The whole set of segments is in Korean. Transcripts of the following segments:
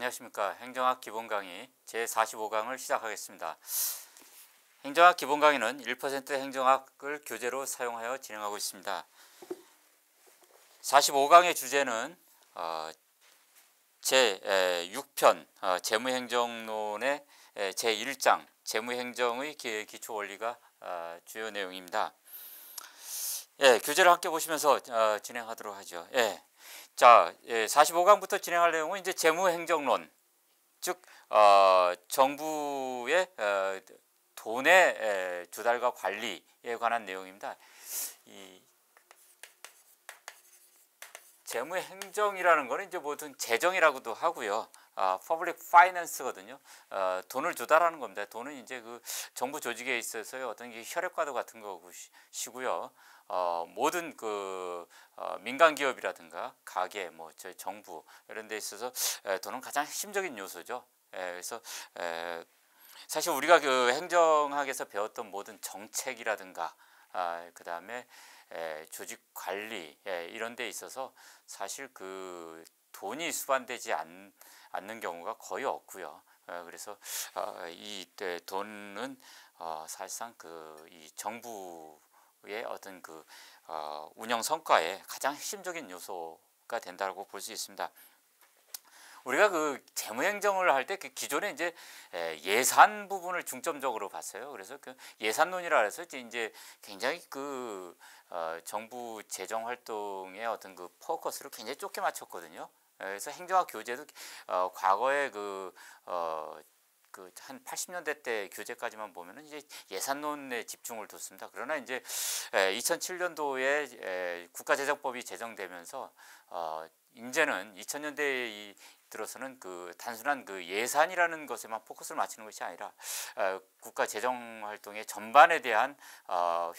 안녕하십니까. 행정학 기본 강의 제45강을 시작하겠습니다. 행정학 기본 강의는 1% 행정학을 교재로 사용하여 진행하고 있습니다. 45강의 주제는 제6편 재무행정론의 제1장 재무행정의 기초 원리가 주요 내용입니다. 교재를 함께 보시면서 진행하도록 하죠. 자, 45강부터 진행할 내용은 이제 재무행정론, 즉 정부의 돈의 조달과 관리에 관한 내용입니다. 이 재무행정이라는 것은 이제 모든 재정이라고도 하고요. public finance거든요. 돈을 조달하는 겁니다. 돈은 이제 그 정부 조직에 있어서의 어떤 혈액과도 같은 것이고요. 모든 그 민간 기업이라든가 가게, 뭐 저희 정부 이런 데 있어서 돈은 가장 핵심적인 요소죠. 그래서 사실 우리가 그 행정학에서 배웠던 모든 정책이라든가 그 다음에 조직 관리 이런 데 있어서 사실 그 돈이 수반되지 않는 경우가 거의 없고요. 그래서 이 돈은 사실상 이 정부의 어떤 그 운영 성과의 가장 핵심적인 요소가 된다고 볼 수 있습니다. 우리가 그 재무행정을 할 때 그 기존에 이제 예산 부분을 중점적으로 봤어요. 그래서 그 예산론이라 해서 이제 굉장히 그 정부 재정 활동의 어떤 그 포커스를 굉장히 좁게 맞췄거든요. 그래서 행정학 교재도 과거에 한 80년대 때 교재까지만 보면은 이제 예산론에 집중을 뒀습니다. 그러나 이제 2007년도에 국가재정법이 제정되면서 이제는 2000년대에 들어서는 그 단순한 그 예산이라는 것에만 포커스를 맞추는 것이 아니라 국가 재정 활동의 전반에 대한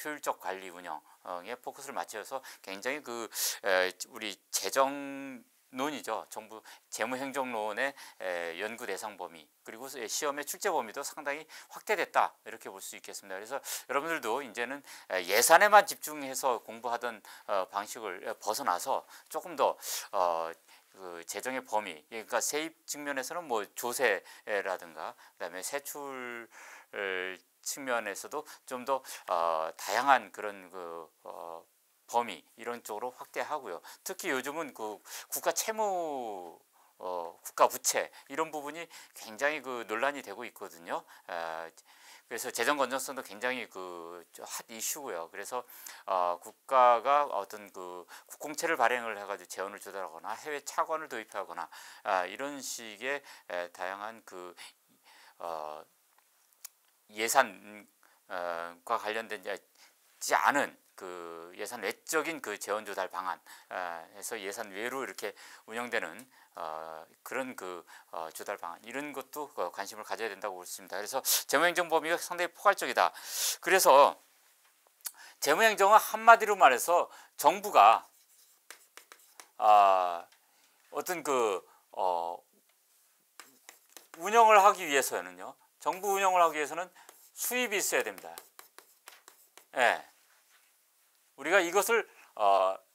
효율적 관리 운영에 포커스를 맞춰서 굉장히 그 우리 재정론이죠. 정부 재무행정론의 연구 대상 범위 그리고 시험의 출제 범위도 상당히 확대됐다 이렇게 볼 수 있겠습니다. 그래서 여러분들도 이제는 예산에만 집중해서 공부하던 방식을 벗어나서 조금 더 그 재정의 범위, 그러니까 세입 측면에서는 뭐 조세라든가 그다음에 세출 측면에서도 좀 더 다양한 그런 그 범위 이런 쪽으로 확대하고요. 특히 요즘은 그 국가 채무 국가 부채 이런 부분이 굉장히 그 논란이 되고 있거든요. 그래서 재정 건전성도 굉장히 그 핫 이슈고요. 그래서 국가가 어떤 그 국공채를 발행을 해가지고 재원을 조달하거나 해외 차관을 도입하거나 이런 식의 다양한 그 예산과 관련되지 않은 그 예산 외적인 그 재원 조달 방안에서 예산 외로 이렇게 운영되는 그런 그 조달 방안 이런 것도 관심을 가져야 된다고 볼 수 있습니다. 그래서 재무행정 범위가 상당히 포괄적이다. 그래서 재무행정은 한마디로 말해서 정부가 어떤 그 운영을 하기 위해서는요. 정부 운영을 하기 위해서는 수입이 있어야 됩니다. 우리가 이것을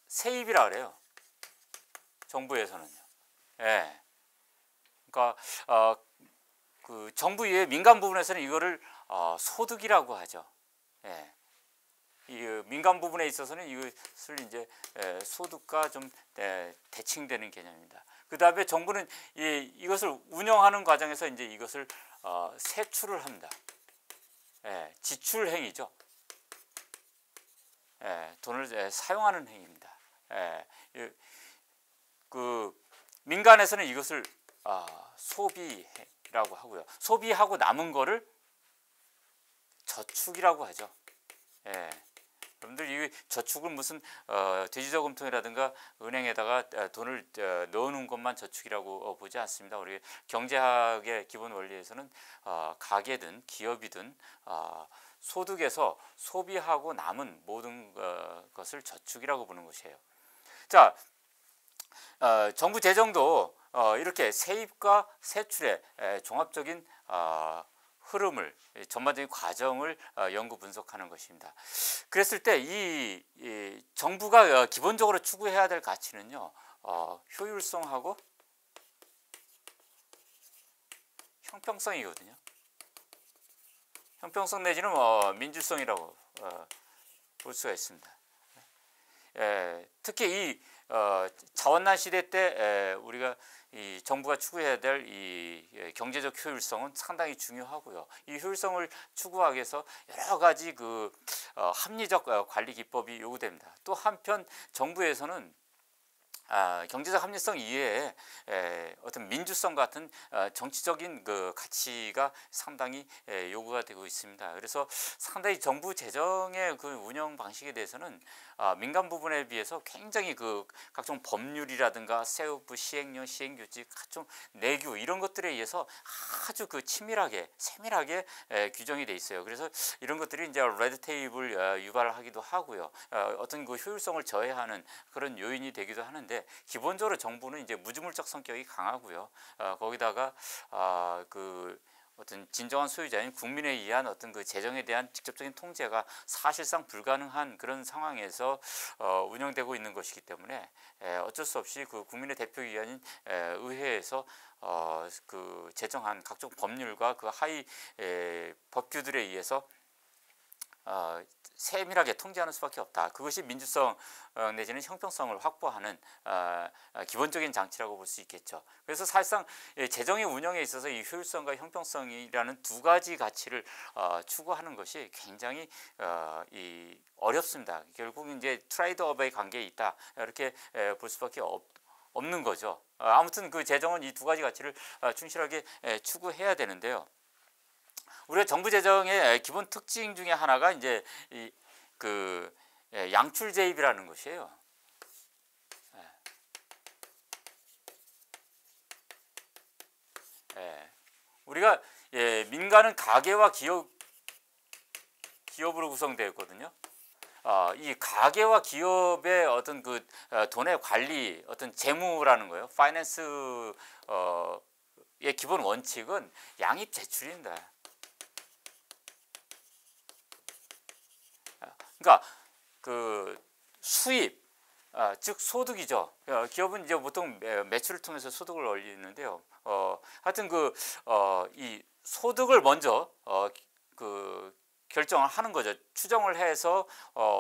세입이라 그래요. 정부에서는요. 그러니까 그 정부 외에 민간 부분에서는 이거를 소득이라고 하죠. 이 민간 부분에 있어서는 이것을 이제 소득과 좀 대칭되는 개념입니다. 그 다음에 정부는 이것을 운영하는 과정에서 이제 이것을 세출을 합니다. 지출 행위죠. 돈을 사용하는 행위입니다. 그 민간에서는 이것을 소비라고 하고요. 소비하고 남은 거를 저축이라고 하죠. 여러분들 이 저축은 무슨 돼지저금통이라든가 은행에다가 돈을 넣어놓은 것만 저축이라고 보지 않습니다. 우리 경제학의 기본 원리에서는 가게든 기업이든 소득에서 소비하고 남은 모든 것을 저축이라고 보는 것이에요. 자, 정부 재정도 이렇게 세입과 세출의 종합적인 흐름을 전반적인 과정을 연구 분석하는 것입니다. 그랬을 때 이 정부가 기본적으로 추구해야 될 가치는요, 효율성하고 형평성이거든요. 형평성 내지는 민주성이라고 볼 수가 있습니다. 특히 이 자원난 시대 때 우리가 이 정부가 추구해야 될 이 경제적 효율성은 상당히 중요하고요. 이 효율성을 추구하기 위해서 여러 가지 그 합리적 관리 기법이 요구됩니다. 또 한편 정부에서는 경제적 합리성 이외에 어떤 민주성 같은 정치적인 그 가치가 상당히 요구가 되고 있습니다. 그래서 상당히 정부 재정의 그 운영 방식에 대해서는 민간 부분에 비해서 굉장히 그 각종 법률이라든가 세부 시행령, 시행규칙, 각종 내규 이런 것들에 의해서 아주 그 치밀하게 세밀하게 규정이 돼 있어요. 그래서 이런 것들이 이제 레드테이프를 유발하기도 하고요. 어떤 그 효율성을 저해하는 그런 요인이 되기도 하는데 기본적으로 정부는 이제 무주물적 성격이 강하고요. 거기다가 그 어떤 진정한 소유자인 국민에 의한 어떤 그 재정에 대한 직접적인 통제가 사실상 불가능한 그런 상황에서 운영되고 있는 것이기 때문에 어쩔 수 없이 그 국민의 대표기관인 의회에서 그 제정한 각종 법률과 그 하위 법규들에 의해서 세밀하게 통제하는 수밖에 없다. 그것이 민주성 내지는 형평성을 확보하는 기본적인 장치라고 볼 수 있겠죠. 그래서 사실상 재정의 운영에 있어서 이 효율성과 형평성이라는 두 가지 가치를 추구하는 것이 굉장히 어렵습니다. 결국 이제 트레이드업의 관계에 있다 이렇게 볼 수밖에 없는 거죠. 아무튼 그 재정은 이 두 가지 가치를 충실하게 추구해야 되는데요. 우리가 정부 재정의 기본 특징 중에 하나가 이제 그 양출재입이라는 것이에요. 우리가 민간은 가계와 기업으로 구성되어 있거든요. 이 가계와 기업의 어떤 그 돈의 관리, 어떤 재무라는 거예요. 파이낸스의 기본 원칙은 양입 제출입니다. 그러니까 그 수입, 즉 소득이죠. 기업은 이제 보통 매출을 통해서 소득을 올리는데요. 하여튼 이 소득을 먼저 그 결정을 하는 거죠. 추정을 해서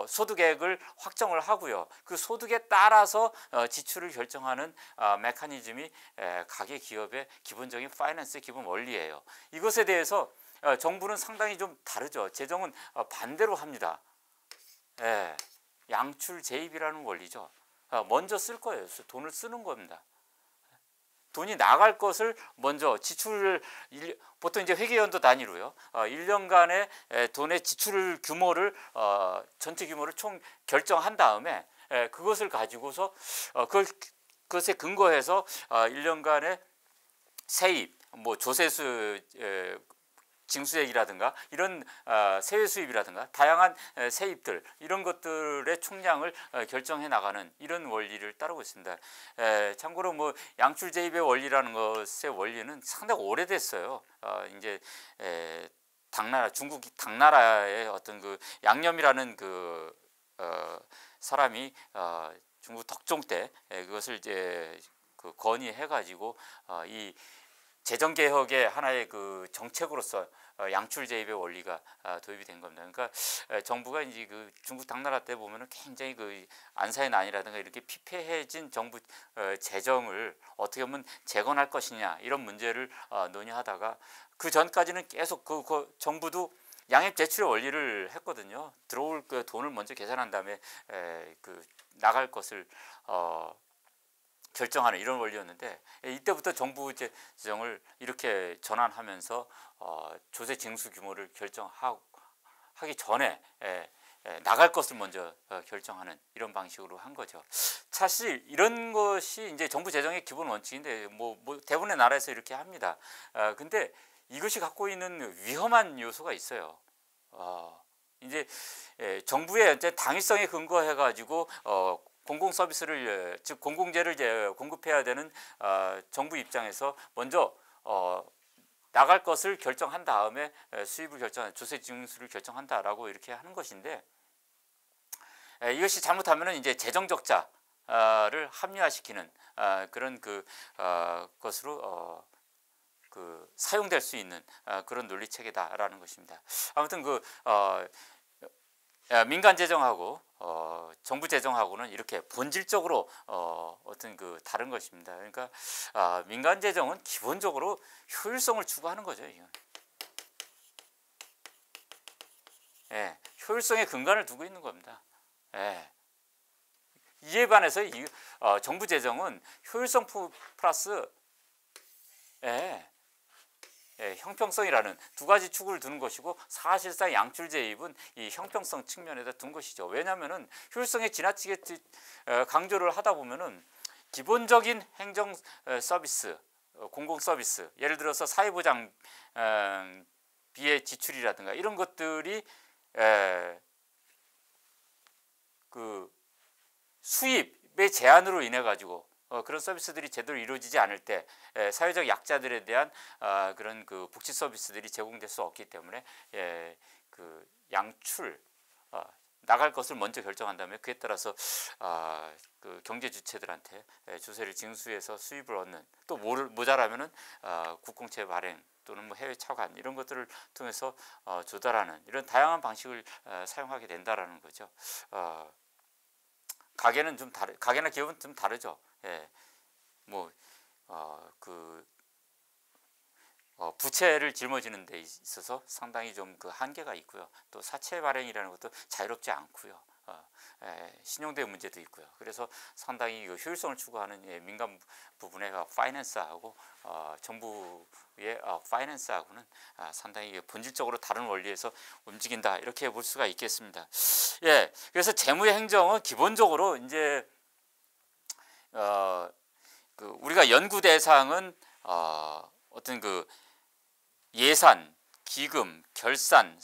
소득액을 확정을 하고요. 그 소득에 따라서 지출을 결정하는 메커니즘이 가계 기업의 기본적인 파이낸스의 기본 원리예요. 이것에 대해서 정부는 상당히 좀 다르죠. 재정은 반대로 합니다. 양출재입이라는 원리죠. 먼저 쓸 거예요. 돈을 쓰는 겁니다. 돈이 나갈 것을 먼저 지출을 보통 이제 회계연도 단위로요. 1년간의 돈의 지출 규모를 전체 규모를 총 결정한 다음에 그것을 가지고서 그것에 근거해서 1년간의 세입, 뭐 조세수 징수액이라든가 이런 세외 수입이라든가 다양한 세입들 이런 것들의 총량을 결정해 나가는 이런 원리를 따르고 있습니다. 참고로 뭐 양출재입의 원리라는 것의 원리는 상당히 오래됐어요. 이제 중국 당나라의 어떤 그 양념이라는 그 사람이 중국 덕종 때 그것을 이제 그 건의해 가지고 이 재정 개혁의 하나의 그 정책으로서 양출재입의 원리가 도입이 된 겁니다. 그러니까 정부가 이제 그 중국 당나라 때 보면은 굉장히 그 안사의 난이라든가 이렇게 피폐해진 정부 재정을 어떻게 보면 재건할 것이냐 이런 문제를 논의하다가 그 전까지는 계속 그 정부도 양입 제출의 원리를 했거든요. 들어올 그 돈을 먼저 계산한 다음에 그 나갈 것을 결정하는 이런 원리였는데 이때부터 정부 재정을 이렇게 전환하면서 조세 징수 규모를 결정하기 전에 나갈 것을 먼저 결정하는 이런 방식으로 한 거죠. 사실 이런 것이 이제 정부 재정의 기본 원칙인데 뭐 대부분의 나라에서 이렇게 합니다. 근데 이것이 갖고 있는 위험한 요소가 있어요. 이제 정부의 이제 당위성에 근거해 가지고 공공 서비스를 즉 공공재를 이제 공급해야 되는 정부 입장에서 먼저 나갈 것을 결정한 다음에 수입을 조세 징수를 결정한다라고 이렇게 하는 것인데 이것이 잘못하면은 이제 재정 적자를 합리화시키는 그런 것으로 사용될 수 있는 그런 논리 체계다라는 것입니다. 아무튼 민간 재정하고 정부 재정하고는 이렇게 본질적으로 어떤 다른 것입니다. 그러니까 민간 재정은 기본적으로 효율성을 추구하는 거죠. 이건. 예, 효율성에 근간을 두고 있는 겁니다. 예. 이에 반해서 정부 재정은 효율성 플러스 형평성이라는 두 가지 축을 두는 것이고, 사실상 양출 재입은 이 형평성 측면에다 둔 것이죠. 왜냐하면은 효율성에 지나치게 강조를 하다 보면은 기본적인 행정 서비스, 공공 서비스, 예를 들어서 사회보장 비의 지출이라든가 이런 것들이 수입의 제한으로 인해 가지고 그런 서비스들이 제대로 이루어지지 않을 때 사회적 약자들에 대한 그런 복지 서비스들이 제공될 수 없기 때문에 양출 나갈 것을 먼저 결정한 다음에 그에 따라서 경제 주체들한테 주세를 징수해서 수입을 얻는, 또 모자라면은 국공채 발행 또는 해외 차관 이런 것들을 통해서 조달하는 이런 다양한 방식을 사용하게 된다라는 거죠. 가게나 기업은 좀 다르죠. 예, 부채를 짊어지는 데 있어서 상당히 좀 한계가 있고요. 또 사채 발행이라는 것도 자유롭지 않고요. 신용대 문제도 있고요. 그래서 상당히 효율성을 추구하는 민간 부분의 파이낸스하고 정부의 파이낸스하고는 상당히 본질적으로 다른 원리에서 움직인다, 이렇게 볼 수가 있겠습니다. 예, 그래서 재무의 행정은 기본적으로 이제 우리가 연구 대상은 어떤 예산, 기금, 결산,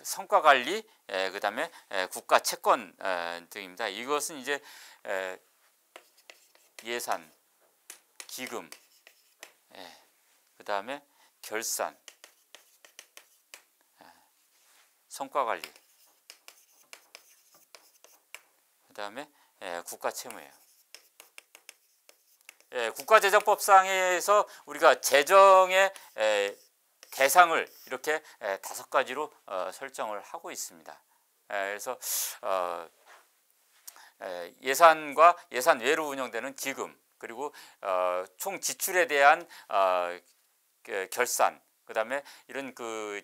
성과관리, 그 다음에 국가 채권 등입니다. 이것은 이제 예산, 기금, 그 다음에 결산, 성과관리, 그 다음에 국가 채무예요. 국가재정법상에서 우리가 재정의 대상을 이렇게 5가지로 설정을 하고 있습니다. 그래서 예산과 예산 외로 운영되는 기금, 그리고 총 지출에 대한 결산, 그 다음에 이런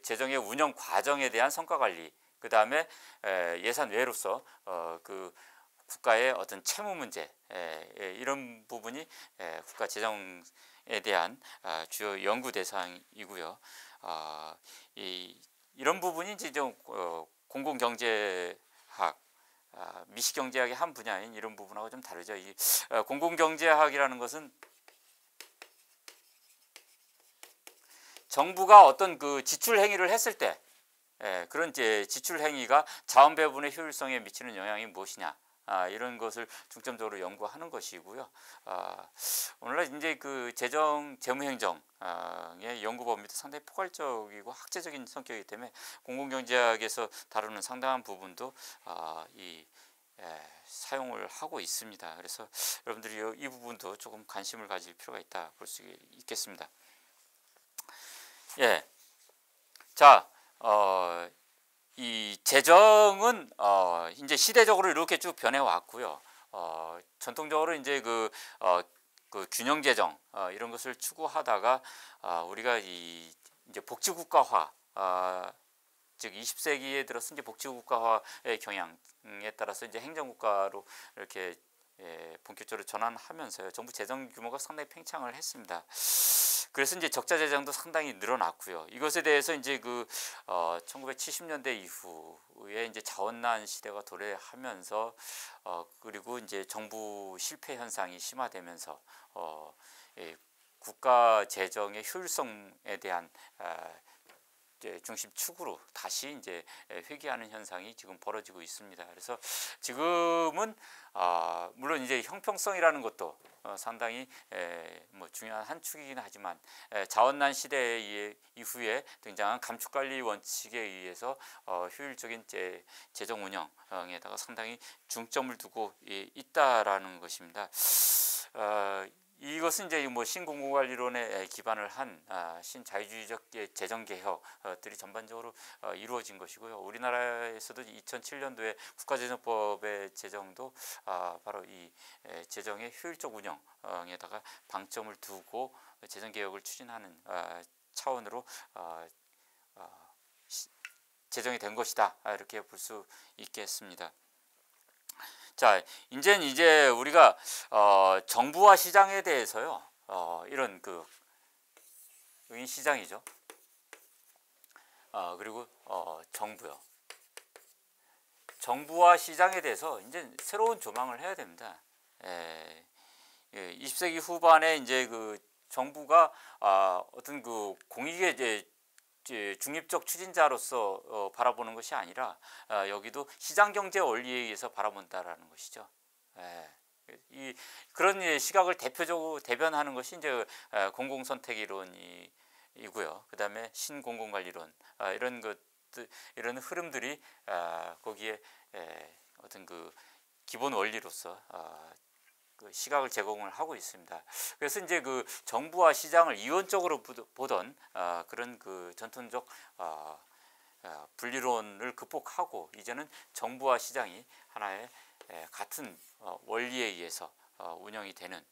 재정의 운영 과정에 대한 성과관리, 그 다음에 예산 외로서 국가의 어떤 채무 문제, 이런 부분이 국가 재정에 대한 주요 연구 대상이고요. 이런 부분이 이제 좀 공공경제학, 미시경제학의 한 분야인 이런 부분하고 좀 다르죠. 이 공공경제학이라는 것은 정부가 어떤 지출 행위를 했을 때 그런 이제 지출 행위가 자원 배분의 효율성에 미치는 영향이 무엇이냐, 이런 것을 중점적으로 연구하는 것이고요. 오늘날 이제 재무행정의 연구 범위도 상당히 포괄적이고 학제적인 성격이기 때문에 공공경제학에서 다루는 상당한 부분도 사용을 하고 있습니다. 그래서 여러분들이 이 부분도 조금 관심을 가질 필요가 있다 볼 수 있겠습니다. 예, 자, 이 재정은 이제 시대적으로 이렇게 쭉 변해 왔고요. 전통적으로 이제 균형 재정 이런 것을 추구하다가 우리가 이제 복지국가화, 즉 20세기에 들어서 이제 복지국가화의 경향에 따라서 이제 행정국가로 이렇게 본격적으로 전환하면서요, 정부 재정 규모가 상당히 팽창을 했습니다. 그래서 이제 적자 재정도 상당히 늘어났고요. 이것에 대해서 이제 1970년대 이후에 이제 자원난 시대가 도래하면서 그리고 이제 정부 실패 현상이 심화되면서 국가 재정의 효율성에 대한 중심축으로 다시 이제 회귀하는 현상이 지금 벌어지고 있습니다. 그래서 지금은 물론 이제 형평성이라는 것도 상당히 중요한 한 축이긴 하지만 자원난 시대 이후에 등장한 감축관리 원칙에 의해서 효율적인 재정 운영에다가 상당히 중점을 두고 있다라는 것입니다. 이것은 이제 뭐 신공공관리론에 기반을 한 신자유주의적 재정 개혁들이 전반적으로 이루어진 것이고요. 우리나라에서도 2007년도에 국가재정법의 제정도 바로 이 재정의 효율적 운영에다가 방점을 두고 재정 개혁을 추진하는 차원으로 제정이 된 것이다, 이렇게 볼 수 있겠습니다. 자, 이제 우리가 정부와 시장에 대해서요, 이런 그 여기 시장이죠. 그리고 정부요. 정부와 시장에 대해서 이제 새로운 조망을 해야 됩니다. 20세기 후반에 이제 그 정부가 어떤 그 공익의 이제 중립적 추진자로서 바라보는 것이 아니라 여기도 시장경제 원리에 의해서 바라본다라는 것이죠. 그런 시각을 대표적으로 대변하는 것이 이제 공공선택이론이고요. 그 다음에 신공공관리론, 이런 것들, 이런 흐름들이 거기에 어떤 그 기본 원리로서 그 시각을 제공을 하고 있습니다. 그래서 이제 그 정부와 시장을 이원적으로 보던 그런 그 전통적 분리론을 극복하고 이제는 정부와 시장이 하나의 같은 원리에 의해서 운영이 되는,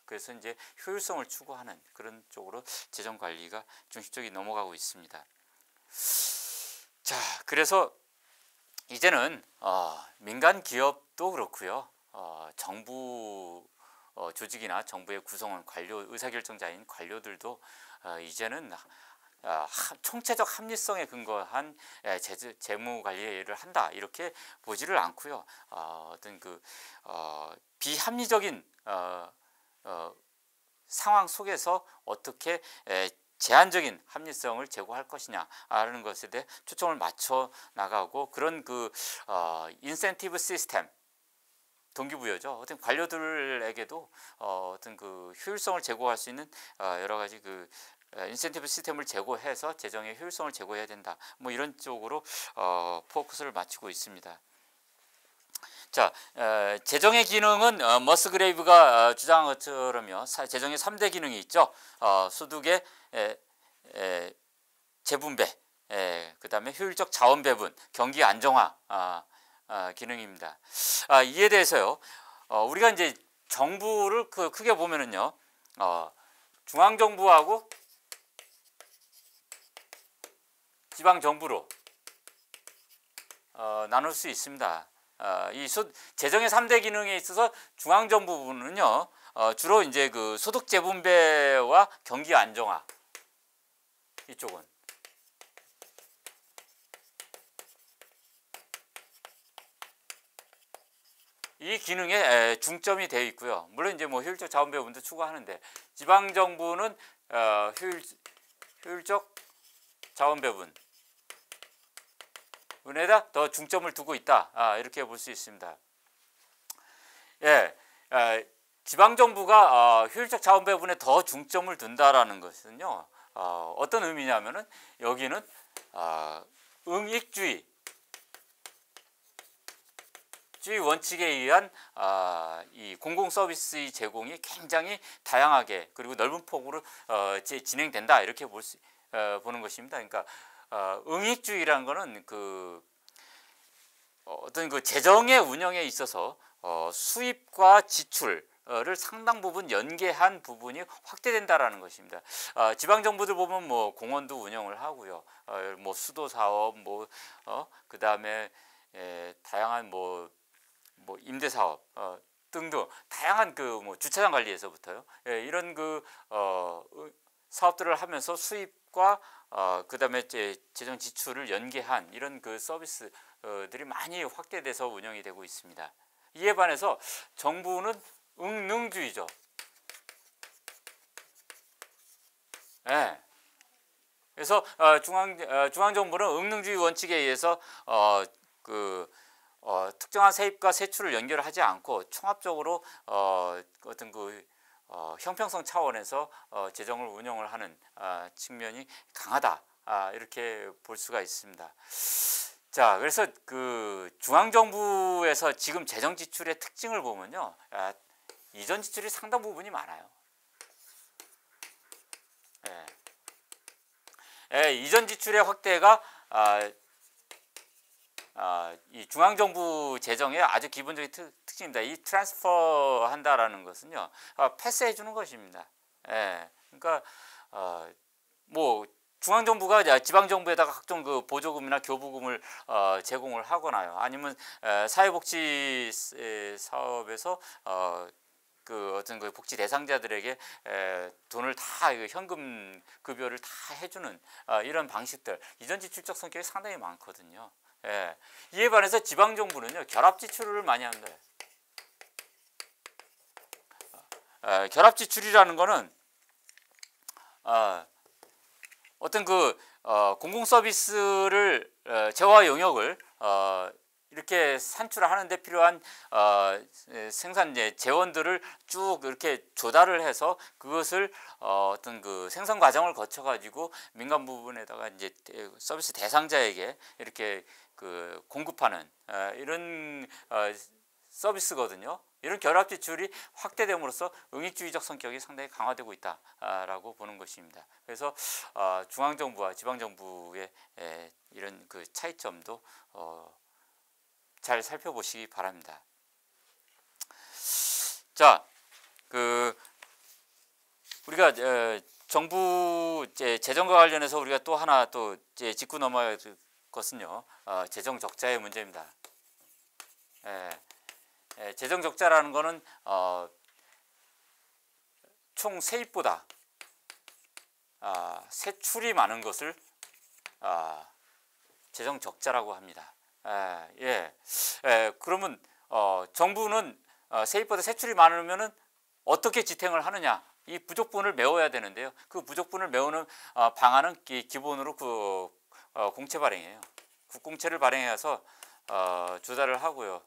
그래서 이제 효율성을 추구하는 그런 쪽으로 재정 관리가 중심적이 넘어가고 있습니다. 자, 그래서 이제는 민간 기업도 그렇고요. 정부 조직이나 정부의 구성원 관료, 의사결정자인 관료들도 이제는 총체적 합리성에 근거한 재무 관리를 한다, 이렇게 보지를 않고요. 어떤 그 비합리적인 상황 속에서 어떻게 제한적인 합리성을 제고할 것이냐라는 것에 대해 초점을 맞춰 나가고, 그런 그 인센티브 시스템, 동기부여죠. 어떤 관료들에게도 어떤 그 효율성을 제고할 수 있는 여러 가지 그 인센티브 시스템을 제고해서 재정의 효율성을 제고해야 된다, 뭐 이런 쪽으로 포커스를 맞추고 있습니다. 자, 재정의 기능은 머스그레이브가 주장한 것처럼요, 재정의 3대 기능이 있죠. 소득의 재분배, 그 다음에 효율적 자원 배분, 경기 안정화 기능입니다. 이에 대해서요, 우리가 이제 정부를 크게 보면은요, 중앙정부하고 지방정부로 나눌 수 있습니다. 이 재정의 3대 기능에 있어서 중앙정부 부분은요, 주로 이제 그 소득 재분배와 경기 안정화, 이쪽은 이 기능에 중점이 되어 있고요. 물론 이제 뭐 효율적 자원 배분도 추구하는데, 지방 정부는 효율적 자원 배분 은에다 더 중점을 두고 있다, 이렇게 볼 수 있습니다. 지방 정부가 효율적 자원 배분에 더 중점을 둔다라는 것은요, 어떤 의미냐면은 여기는 응익주의 원칙에 의한 이 공공 서비스의 제공이 굉장히 다양하게 그리고 넓은 폭으로 진행된다, 이렇게 보는 것입니다. 그러니까 응익주의라는 것은 그 어떤 그 재정의 운영에 있어서 수입과 지출을 상당 부분 연계한 부분이 확대된다라는 것입니다. 지방 정부들 보면 뭐 공원도 운영을 하고요, 뭐 수도 사업, 뭐 그 다음에 다양한 뭐 임대 사업 등등 다양한 그 뭐 주차장 관리에서부터요, 이런 그 사업들을 하면서 수입과 그 다음에 재정 지출을 연계한 이런 그 서비스들이 많이 확대돼서 운영이 되고 있습니다. 이에 반해서 정부는 응능주의죠. 그래서 중앙정부는 응능주의 원칙에 의해서 특정한 세입과 세출을 연결하지 않고 총합적으로 어떤 그 형평성 차원에서 재정을 운영을 하는 측면이 강하다, 이렇게 볼 수가 있습니다. 자, 그래서 그 중앙정부에서 지금 재정 지출의 특징을 보면요, 이전 지출이 상당 부분이 많아요. 이전 지출의 확대가 이 중앙정부 재정의 아주 기본적인 특징입니다. 이 트랜스퍼 한다라는 것은요, 패스해 주는 것입니다. 그러니까 뭐 중앙정부가 지방정부에다가 각종 그 보조금이나 교부금을 제공을 하거나요, 아니면 사회복지 사업에서 그 어떤 그 복지 대상자들에게 돈을 다 현금 급여를 다 해주는 이런 방식들, 이전 지출적 성격이 상당히 많거든요. 이에 반해서 지방 정부는요, 결합 지출을 많이 합니다. 결합 지출이라는 거는 어떤 그 공공 서비스를 재화 영역을 이렇게 산출하는데 필요한 생산 재원들을 쭉 이렇게 조달을 해서 그것을 어떤 그 생산 과정을 거쳐 가지고 민간 부분에다가 이제 서비스 대상자에게 이렇게 그 공급하는 이런 서비스거든요. 이런 결합 지출이 확대됨으로써 응익주의적 성격이 상당히 강화되고 있다라고 보는 것입니다. 그래서 중앙정부와 지방정부의 이런 그 차이점도 잘 살펴보시기 바랍니다. 자, 그 우리가 정부 재정과 관련해서 우리가 또 하나 또 짚고 넘어야 될 것은요, 재정 적자의 문제입니다. 재정 적자라는 것은 총 세입보다 세출이 많은 것을 재정 적자라고 합니다. 그러면 정부는 세입보다 세출이 많으면은 어떻게 지탱을 하느냐? 이 부족분을 메워야 되는데요. 그 부족분을 메우는 방안은 기본으로 그 공채 발행이에요. 국공채를 발행해서 조달을 하고요.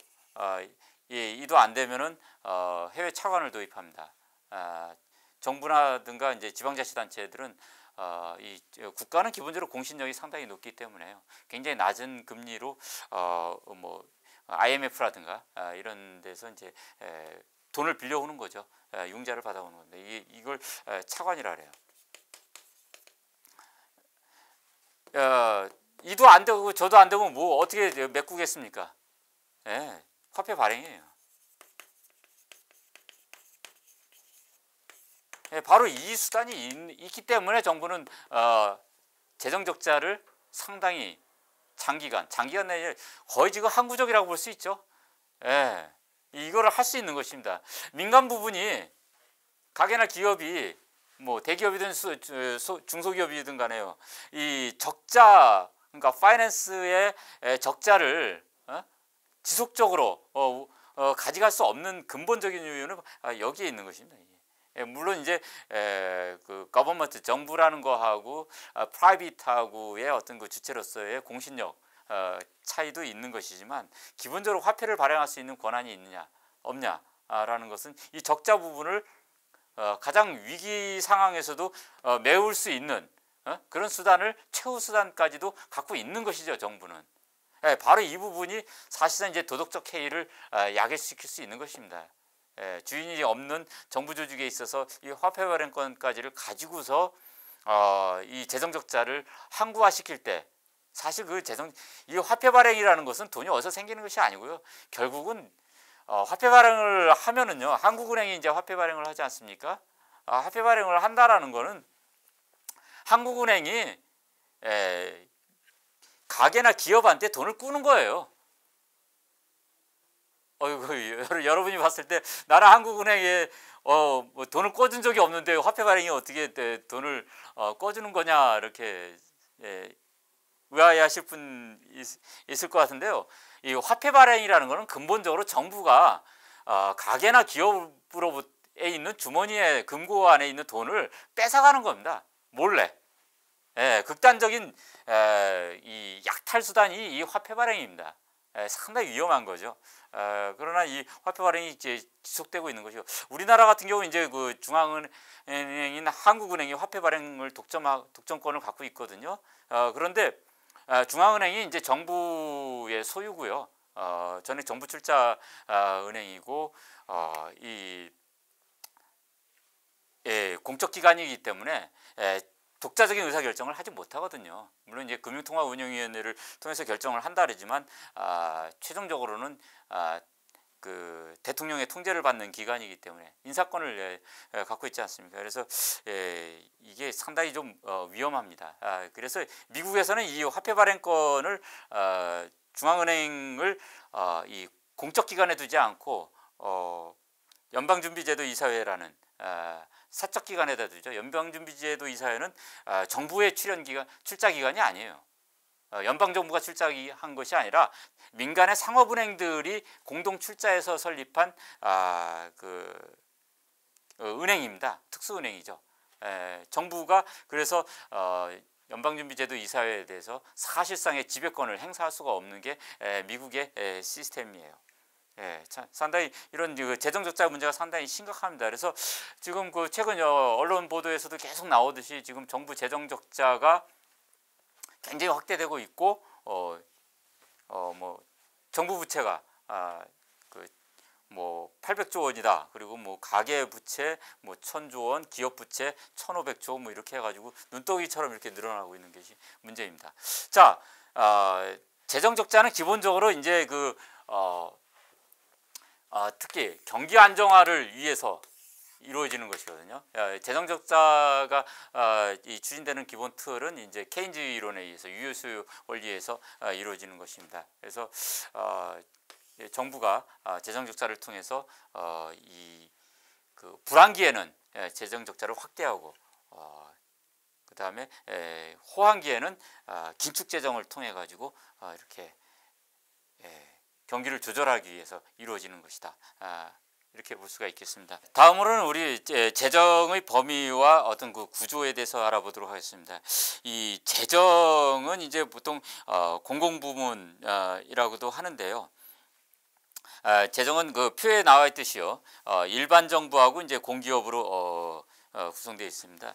이도 안 되면은 해외 차관을 도입합니다. 정부나든가 이제 지방자치단체들은 이 국가는 기본적으로 공신력이 상당히 높기 때문에요, 굉장히 낮은 금리로 뭐 IMF라든가 이런 데서 이제 돈을 빌려오는 거죠. 융자를 받아오는 건데 이걸 차관이라 그래요. 이도 안 되고 저도 안 되면 뭐 어떻게 메꾸겠습니까? 화폐 발행이에요. 바로 이 수단이 있기 때문에 정부는 재정 적자를 상당히 장기간 내에 거의 지금 항구적이라고 볼 수 있죠. 이거를 할 수 있는 것입니다. 민간 부분이 가게나 기업이 뭐 대기업이든 중소기업이든 간에요, 이 적자, 그러니까 파이낸스의 적자를 지속적으로 가져갈 수 없는 근본적인 이유는 여기에 있는 것입니다. 물론 이제 그 거버먼트 정부라는 거하고 프라이빗하고의 어떤 그 주체로서의 공신력 차이도 있는 것이지만, 기본적으로 화폐를 발행할 수 있는 권한이 있느냐 없냐라는 것은 이 적자 부분을 가장 위기 상황에서도 메울 수 있는 그런 수단을, 최후 수단까지도 갖고 있는 것이죠, 정부는. 바로 이 부분이 사실상 이제 도덕적 해이를 야기시킬 수 있는 것입니다. 주인이 없는 정부 조직에 있어서 이 화폐 발행권까지를 가지고서 이 재정 적자를 항구화시킬 때, 사실 그 이 화폐 발행이라는 것은 돈이 어디서 생기는 것이 아니고요, 결국은 화폐 발행을 하면은요, 한국은행이 이제 화폐 발행을 하지 않습니까? 화폐 발행을 한다라는 거는 한국은행이 가게나 기업한테 돈을 꾸는 거예요. 여러분이 봤을 때 나는 한국은행에 뭐 돈을 꿔준 적이 없는데 화폐 발행이 어떻게 돈을 꿔주는 거냐, 이렇게 의아해하실 분 있을 것 같은데요. 이 화폐 발행이라는 것은 근본적으로 정부가 가게나 기업으로부터에 있는 주머니에, 금고 안에 있는 돈을 뺏어가는 겁니다, 몰래. 극단적인 이 약탈 수단이 이 화폐 발행입니다. 상당히 위험한 거죠. 그러나 이 화폐 발행이 이제 지속되고 있는 것이고, 우리나라 같은 경우 이제 그 중앙은행인 한국은행이 화폐 발행을 독점권을 갖고 있거든요. 그런데 중앙은행이 이제 정부의 소유고요. 전에 정부 출자 은행이고, 이 공적 기관이기 때문에 독자적인 의사결정을 하지 못하거든요. 물론 이제 금융통화운영위원회를 통해서 결정을 한다 그러지만 최종적으로는 그 대통령의 통제를 받는 기관이기 때문에 인사권을 갖고 있지 않습니까? 그래서 이게 상당히 좀 위험합니다. 그래서 미국에서는 이 화폐 발행권을 중앙은행을 이 공적 기관에 두지 않고 연방준비제도 이사회라는 사적 기관에다 두죠. 연방준비제도 이사회는 정부의 출자 기관이 아니에요. 연방정부가 출자한 것이 아니라 민간의 상업은행들이 공동 출자해서 설립한 은행입니다. 특수은행이죠. 정부가 그래서 연방준비제도 이사회에 대해서 사실상의 지배권을 행사할 수가 없는 게 미국의 시스템이에요. 상당히 이런 재정 적자 문제가 상당히 심각합니다. 그래서 지금 그 최근 언론 보도에서도 계속 나오듯이 지금 정부 재정 적자가 굉장히 확대되고 있고 뭐 정부 부채가 뭐 800조 원이다. 그리고 뭐 가계 부채 뭐 1000조 원, 기업 부채 1500조 원 뭐 이렇게 해가지고 눈덩이처럼 이렇게 늘어나고 있는 것이 문제입니다. 자, 재정 적자는 기본적으로 이제 특히 경기 안정화를 위해서 이루어지는 것이거든요. 재정 적자가 추진되는 기본 틀은 이제 케인즈 이론에 의해서 유효수요 원리에서 이루어지는 것입니다. 그래서 정부가 재정 적자를 통해서 그 불황기에는 재정 적자를 확대하고 그 다음에 호황기에는 긴축 재정을 통해 가지고 이렇게 경기를 조절하기 위해서 이루어지는 것이다. 이렇게 볼 수가 있겠습니다. 다음으로는 우리 재정의 범위와 어떤 그 구조에 대해서 알아보도록 하겠습니다. 이 재정은 이제 보통 공공부문이라고도 하는데요. 재정은 그 표에 나와 있듯이요. 일반 정부하고 이제 공기업으로 구성되어 있습니다.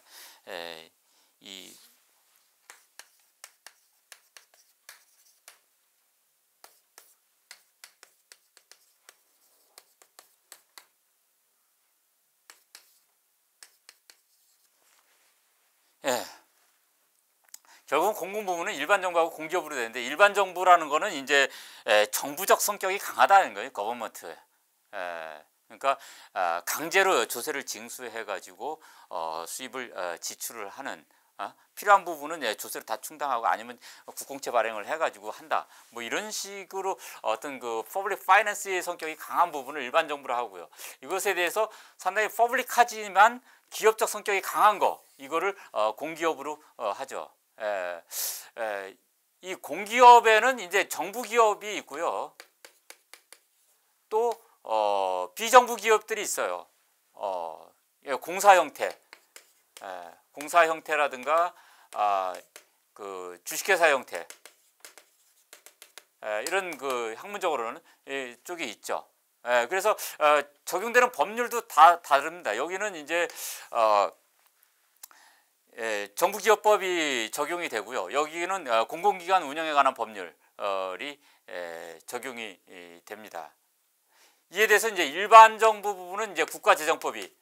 결국 공공부문은 일반 정부하고 공기업으로 되는데 일반 정부라는 거는 이제 정부적 성격이 강하다는 거예요. 거버먼트. 그러니까 강제로 조세를 징수해 가지고 수입을 지출을 하는 필요한 부분은 조세를 다 충당하고 아니면 국공채 발행을 해 가지고 한다. 뭐 이런 식으로 어떤 그 퍼블릭 파이낸스의 성격이 강한 부분을 일반 정부로 하고요. 이것에 대해서 상당히 퍼블릭하지만 기업적 성격이 강한 거 이거를 공기업으로 하죠. 이 공기업에는 이제 정부 기업이 있고요. 또 비정부 기업들이 있어요. 공사 형태, 공사 형태라든가 그 주식회사 형태 이런 그 학문적으로는 쪽이 있죠. 그래서 적용되는 법률도 다 다릅니다. 여기는 이제 정부기업법이 적용이 되고요. 여기는 공공기관 운영에 관한 법률이 적용이 됩니다. 이에 대해서 이제 일반 정부 부분은 이제 국가재정법이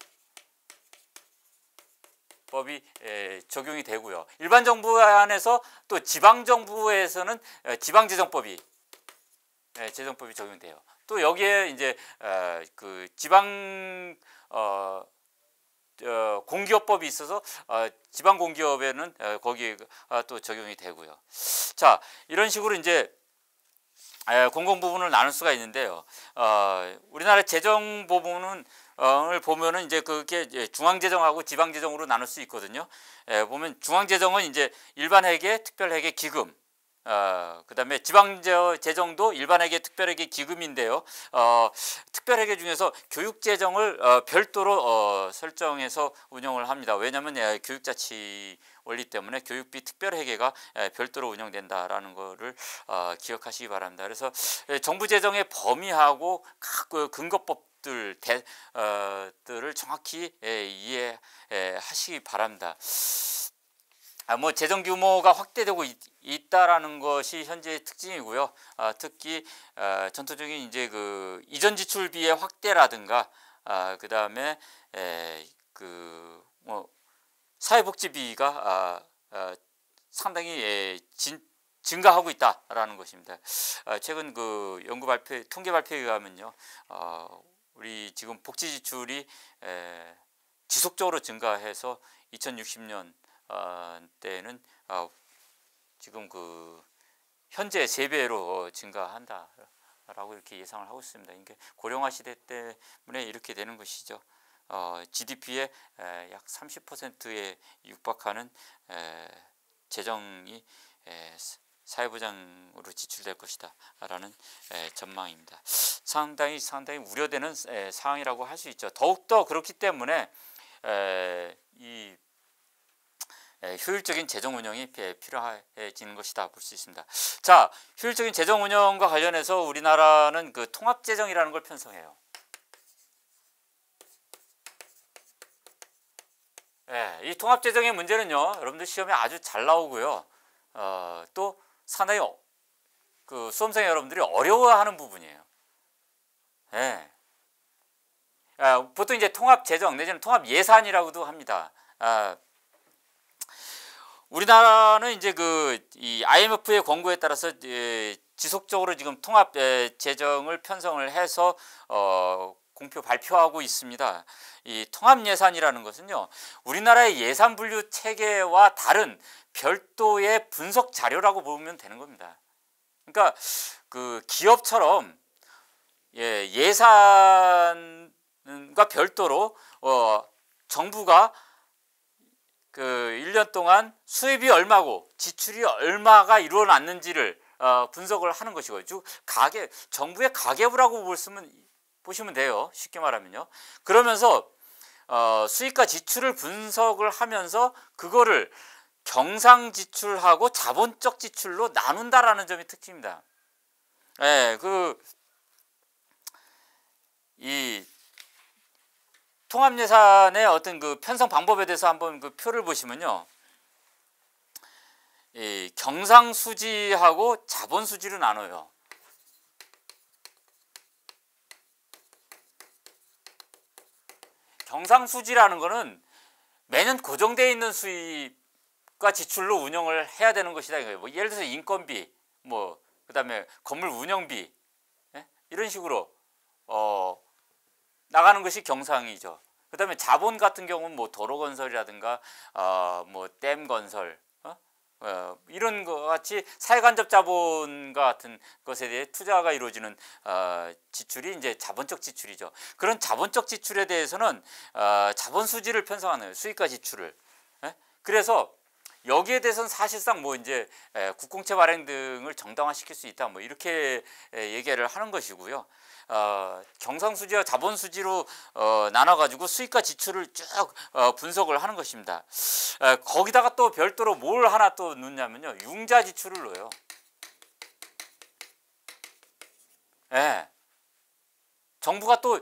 적용이 되고요. 일반 정부 안에서 또 지방 정부에서는 지방재정법이 재정법이 적용돼요. 또 여기에 이제 그 지방 공기업법이 있어서 지방 공기업에는 거기에 또 적용이 되고요. 자, 이런 식으로 이제 공공 부분을 나눌 수가 있는데요. 우리나라 재정 부분은 을 보면은 이제 그게 중앙 재정하고 지방 재정으로 나눌 수 있거든요. 보면 중앙 재정은 이제 일반 회계, 특별 회계, 기금. 그다음에 지방 재정도 일반 회계, 특별 회계, 기금인데요. 특별 회계 중에서 교육 재정을 별도로 설정해서 운영을 합니다. 왜냐하면 교육자치 원리 때문에 교육비 특별 회계가 별도로 운영된다라는 것을 기억하시기 바랍니다. 그래서 정부 재정의 범위하고 각 근거법들을 정확히 이해하시기 바랍니다. 뭐 재정 규모가 확대되고 있다라는 것이 현재의 특징이고요. 특히 전통적인 이제 그 이전 지출비의 확대라든가 그 다음에 그 뭐 사회복지비가 상당히 증가하고 있다라는 것입니다. 최근 그 연구 발표, 통계 발표에 의하면요, 우리 지금 복지 지출이 지속적으로 증가해서 2060년 때는 지금 그 현재 3배로 증가한다라고 이렇게 예상을 하고 있습니다. 이게 고령화 시대 때문에 이렇게 되는 것이죠. GDP의 약 30%에 육박하는 재정이 사회보장으로 지출될 것이다 라는 전망입니다. 상당히 우려되는 상황이라고 할 수 있죠. 더욱더 그렇기 때문에 이 효율적인 재정 운영이 필요해지는 것이다 볼 수 있습니다. 자, 효율적인 재정 운영과 관련해서 우리나라는 그 통합 재정이라는 걸 편성해요. 이 통합 재정의 문제는요, 여러분들 시험에 아주 잘 나오고요. 또 상당히 그 수험생 여러분들이 어려워하는 부분이에요. 보통 이제 통합 재정 내지는 통합 예산이라고도 합니다. 우리나라는 이제 이 IMF의 권고에 따라서 지속적으로 지금 통합 재정을 편성을 해서 공표 발표하고 있습니다. 이 통합 예산이라는 것은요, 우리나라의 예산 분류 체계와 다른 별도의 분석 자료라고 보면 되는 겁니다. 그러니까 그 기업처럼 예산과 별도로 정부가 그 1년 동안 수입이 얼마고 지출이 얼마가 일어났는지를 분석을 하는 것이고요. 즉 정부의 가계부라고 보시면 돼요. 쉽게 말하면요. 그러면서 수입과 지출을 분석을 하면서 그거를 경상 지출하고 자본적 지출로 나눈다라는 점이 특징입니다. 이 통합 예산의 어떤 그 편성 방법에 대해서 한번 그 표를 보시면요, 이 경상수지하고 자본수지로 나눠요. 경상수지라는 거는 매년 고정되어 있는 수입과 지출로 운영을 해야 되는 것이다 이거예요. 뭐 예를 들어서 인건비, 그다음에 건물 운영비, 이런 식으로 나가는 것이 경상이죠. 그다음에 자본 같은 경우는 뭐 도로 건설이라든가 댐 건설, 이런 것 같이 사회간접 자본과 같은 것에 대해 투자가 이루어지는 지출이 이제 자본적 지출이죠. 그런 자본적 지출에 대해서는 자본 수지를 편성하는 거예요. 수입과 지출을. 그래서 여기에 대해서는 사실상 이제 국공채 발행 등을 정당화시킬 수 있다, 이렇게 얘기를 하는 것이고요. 경상수지와 자본수지로 나눠가지고 수입과 지출을 쭉 분석을 하는 것입니다. 거기다가 또 별도로 뭘 하나 또 넣냐면요, 융자지출을 넣어요. 정부가 또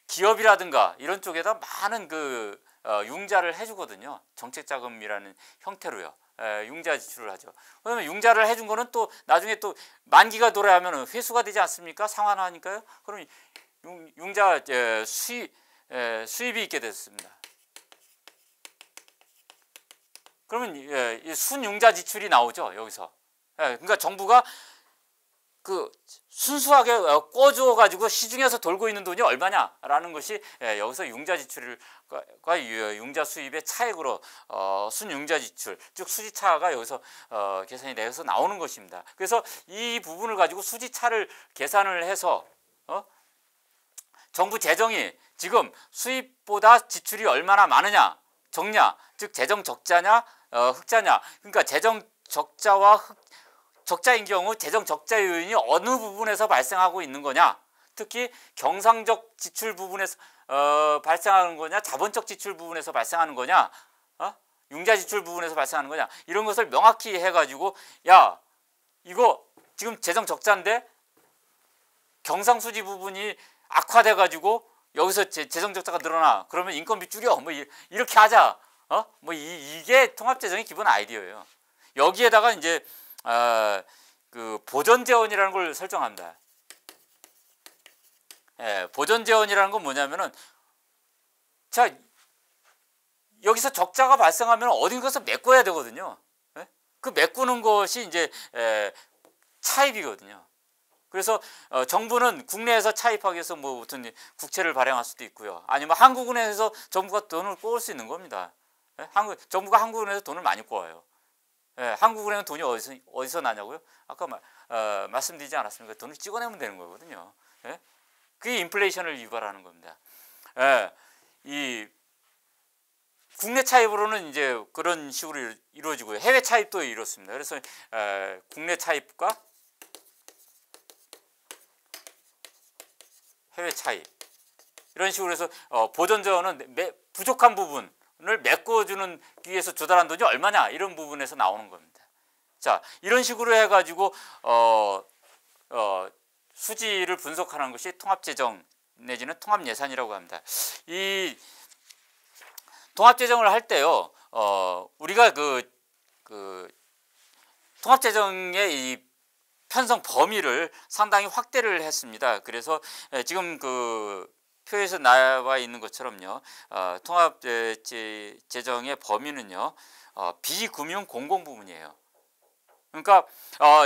기업이라든가 이런 쪽에다 많은 융자를 해주거든요. 정책자금이라는 형태로요. 융자 지출을 하죠. 그러면 융자를 해준 거는 또 나중에 또 만기가 돌아야면 회수가 되지 않습니까? 상환하니까요. 그럼 융자 수입이 있게 됐습니다. 그러면 순융자 지출이 나오죠, 여기서. 그러니까 정부가 순수하게 꿔줘 가지고 시중에서 돌고 있는 돈이 얼마냐라는 것이 여기서 융자 지출과 융자 수입의 차액으로 순융자 지출, 즉 수지차가 여기서 계산이 돼서 나오는 것입니다. 그래서 이 부분을 가지고 수지차를 계산을 해서 정부 재정이 지금 수입보다 지출이 얼마나 많으냐, 적냐, 즉 재정 적자냐, 흑자냐. 그러니까 재정 적자와 적자인 경우 재정 적자 요인이 어느 부분에서 발생하고 있는 거냐, 특히 경상적 지출 부분에서 발생하는 거냐, 자본적 지출 부분에서 발생하는 거냐, 융자 지출 부분에서 발생하는 거냐, 이런 것을 명확히 해가지고 이거 지금 재정 적자인데 경상수지 부분이 악화돼가지고 여기서 재정 적자가 늘어나, 그러면 인건비 줄여, 이렇게 하자, 이게 통합재정의 기본 아이디어예요. 여기에다가 이제 보전재원이라는 걸 설정합니다. 보전재원이라는 건 뭐냐면은 자, 여기서 적자가 발생하면 어딘가서 메꿔야 되거든요. 예? 그 메꾸는 것이 이제 차입이거든요. 그래서 정부는 국내에서 차입하기 위해서 뭐 어떤 국채를 발행할 수도 있고요. 아니면 한국은행에서 정부가 돈을 꼬을 수 있는 겁니다. 예? 정부가 한국은행에서 돈을 많이 꼬아요. 예, 한국은행은 돈이 어디서 나냐고요? 아까 말씀드리지 않았습니까? 돈을 찍어내면 되는 거거든요. 예? 그게 인플레이션을 유발하는 겁니다. 예, 이 국내 차입으로는 이제 그런 식으로 이루어지고요. 해외 차입도 이렇습니다. 그래서 국내 차입과 해외 차입 이런 식으로 해서 보존자원은 부족한 부분을 메꿔주는 위해서 조달한 돈이 얼마냐 이런 부분에서 나오는 겁니다. 자, 이런 식으로 해가지고 수지를 분석하는 것이 통합재정 내지는 통합예산이라고 합니다. 이 통합재정을 할 때요, 우리가 그 통합재정의 이 편성 범위를 상당히 확대를 했습니다. 그래서 지금 그 표에서 나와 있는 것처럼요, 통합재정의 범위는요, 비금융 공공부문이에요. 그러니까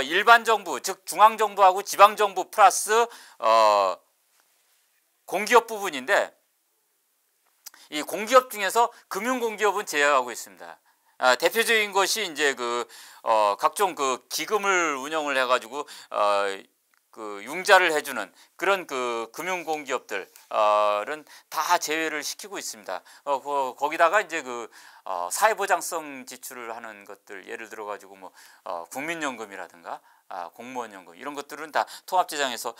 일반 정부, 즉 중앙 정부하고 지방 정부 플러스 공기업 부분인데, 이 공기업 중에서 금융공기업은 제외하고 있습니다. 대표적인 것이 이제 각종 기금을 운영을 해가지고 융자를 해주는 그런 금융공기업들은 다 제외를 시키고 있습니다. 거기다가 이제 사회보장성 지출을 하는 것들, 예를 들어 가지고 뭐 국민연금이라든가 공무원연금 이런 것들은 다 통합재정에서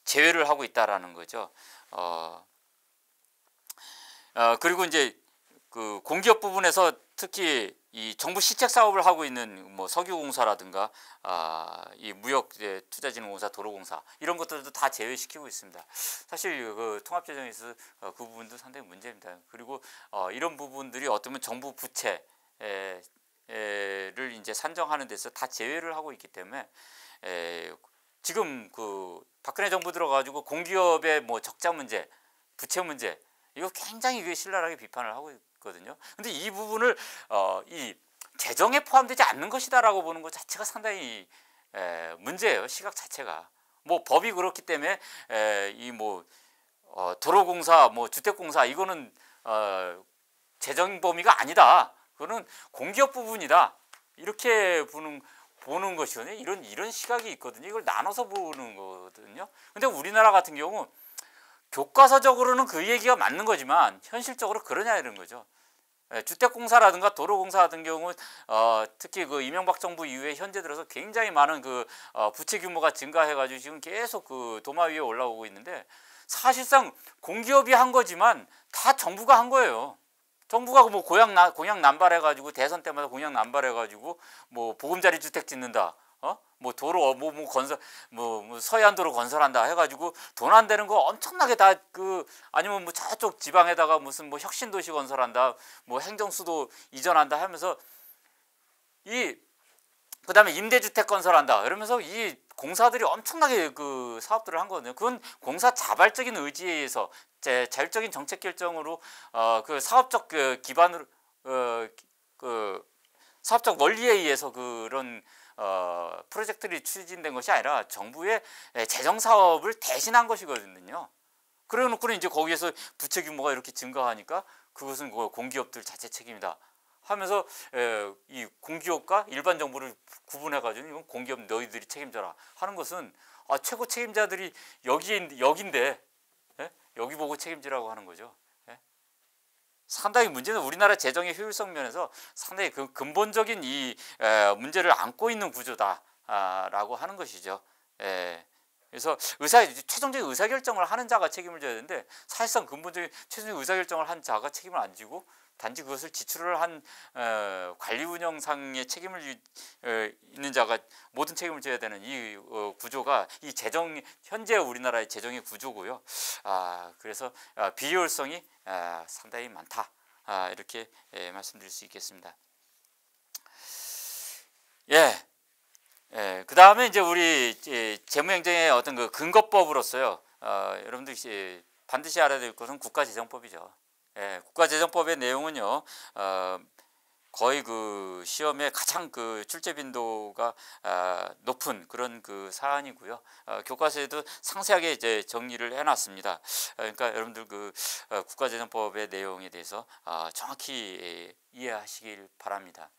제외를 하고 있다라는 거죠. 그리고 이제 공기업 부분에서 특히 이 정부 시책 사업을 하고 있는 뭐 석유공사라든가 이 무역투자진흥공사, 도로공사 이런 것들도 다 제외시키고 있습니다. 사실 통합재정에서 그 부분도 상당히 문제입니다. 그리고 이런 부분들이 어쩌면 정부 부채를 이제 산정하는 데서 다 제외를 하고 있기 때문에 지금 박근혜 정부 들어가지고 공기업의 뭐 적자 문제, 부채 문제 이거 굉장히 신랄하게 비판을 하고 있거든요. 근데 이 부분을 이 재정에 포함되지 않는 것이다라고 보는 것 자체가 상당히 문제예요. 시각 자체가. 뭐 법이 그렇기 때문에 이 뭐 도로공사, 뭐 주택공사 이거는 재정 범위가 아니다. 그거는 공기업 부분이다. 이렇게 보는 것이거든요. 이런 시각이 있거든요. 이걸 나눠서 보는 거거든요. 근데 우리나라 같은 경우 교과서적으로는 그 얘기가 맞는 거지만 현실적으로 그러냐 이런 거죠. 주택공사라든가 도로공사 같은 경우 특히 이명박 정부 이후에 현재 들어서 굉장히 많은 부채 규모가 증가해가지고 지금 계속 도마 위에 올라오고 있는데 사실상 공기업이 한 거지만 다 정부가 한 거예요. 정부가 뭐 공약 남발해가지고 대선 때마다 공약 남발해가지고 뭐 보금자리 주택 짓는다. 뭐 도로 건설 뭐 서해안도로 건설한다 해가지고 돈 안 되는 거 엄청나게 다 아니면 뭐 저쪽 지방에다가 무슨 뭐 혁신도시 건설한다, 뭐 행정수도 이전한다 하면서 그다음에 임대주택 건설한다 그러면서 이 공사들이 엄청나게 사업들을 한 거거든요. 그건 공사 자발적인 의지에 의해서 자율적인 정책 결정으로 사업적 기반으로 사업적 원리에 의해서 그런 프로젝트들이 추진된 것이 아니라 정부의 재정 사업을 대신한 것이거든요. 그래 놓고는 이제 거기에서 부채 규모가 이렇게 증가하니까 그것은 공기업들 자체 책임이다 하면서 이 공기업과 일반 정부를 구분해 가지고 이건 공기업 너희들이 책임져라 하는 것은 최고 책임자들이 여기인데 여기 보고 책임지라고 하는 거죠. 상당히 문제는 우리나라 재정의 효율성 면에서 상당히 근본적인 이 문제를 안고 있는 구조다라고 하는 것이죠. 그래서 최종적인 의사결정을 하는 자가 책임을 져야 되는데 사실상 근본적인 최종적인 의사결정을 한 자가 책임을 안 지고 단지 그것을 지출을 한 관리 운영상의 책임을 있는 자가 모든 책임을 져야 되는 이 구조가 이 현재 우리나라의 재정의 구조고요. 그래서 비효율성이 상당히 많다. 이렇게 말씀드릴 수 있겠습니다. 그 다음에 이제 우리 재무행정의 어떤 근거법으로서요. 여러분들 반드시 알아야 될 것은 국가재정법이죠. 예, 국가재정법의 내용은요. 거의 그 시험에 가장 그 출제 빈도가 높은 그런 그 사안이고요. 교과서에도 상세하게 이제 정리를 해놨습니다. 그러니까 여러분들 그 국가재정법의 내용에 대해서 정확히 이해하시길 바랍니다.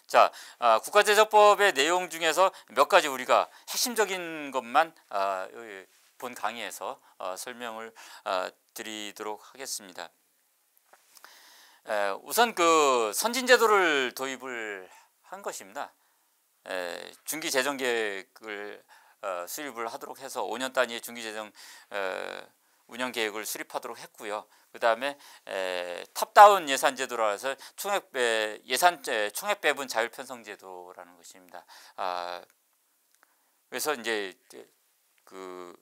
자, 국가재정법의 내용 중에서 몇 가지 우리가 핵심적인 것만 본 강의에서 설명을 드리도록 하겠습니다. 우선 그 선진제도를 도입을 한 것입니다. 중기재정계획을 수립을 하도록 해서 5년 단위의 중기재정 운영계획을 수립하도록 했고요. 그 다음에 탑다운 예산제도라 해서 총액 배분 자율편성제도라는 것입니다. 그래서 이제 그